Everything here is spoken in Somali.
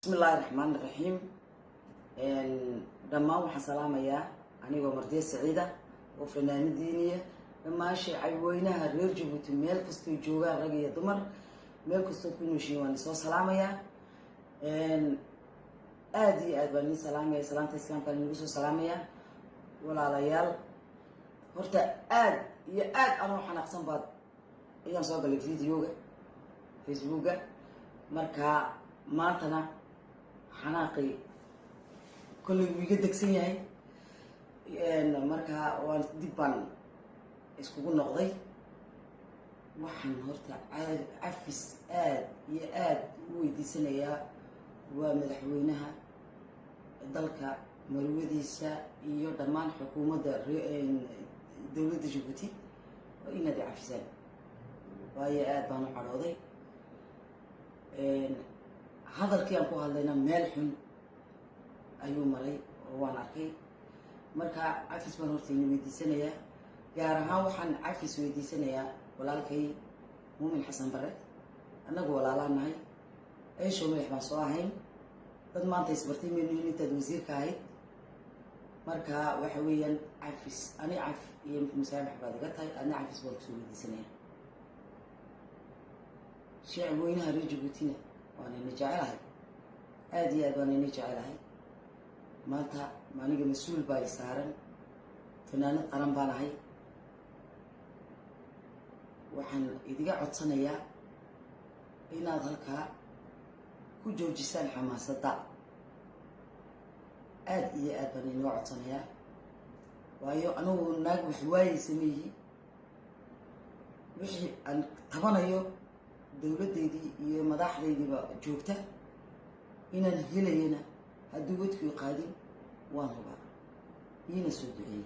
بسم الله الرحمن الرحيم. دمان waxaan salaamayaa anigoo martiye Saciida oo fanaanad diiniye dhammaan shacab weynaha reer Jabuuti meel kasta oo joogaan rag iyo dumar meel kasta oo ku nooshiin waan soo salaamayaa aad iyo aad baan salaamayaa salaanta islaamka lagu soo salaamayaa walaalayaal horta aad iyo aad anoo xanaaqsan baad ayaan soo galay fiidiyoga Facebook marka maantana xanaaqi kulli wiiga degsan yahay marka waan dib baan iskugu noqday waxaan horta cafis aad iyo aad u weydiisanayaa waa madaxweynaha dalka marwadiisa iyo dhammaan xukuumadda dowladda Jabuuti oo inaad cafisaan waayo aad baan u cadhooday hadalkii aan ku hadlayna meel xun ayuu maray oo waan arkay marka cafis baan horta inuu weydiisanayaa gaar ahaan waxaan cafis weydiisanayaa walaalkay Muumin Xasan Bare annagu walaalaan nahay eesho madax baan soo ahayn dad maanta isbartay meenu intaad wasiirka ahayd marka waxa weeyaan cafis ani caf iyo musaamax baad iga tahay ana cafis baan kusoo weydiisanayaa shacab weynaha reer Jabuutina وانا نجعلها هذه وانا نجعلها مالتا مانيجا مسؤول باي سارن فنانة قرن بالهاي وحن إذا قعدت سنة إن هذاك كوجو جسال حماسة دا آد بني نوع سنة وأيو أنا ناقو حواي سميه وحي أن طبعا أيو dowladeedii iyo madaxdeediiba joogta inaan helayna haddii wadkii qaadin waan hubaa ina soo duceeyay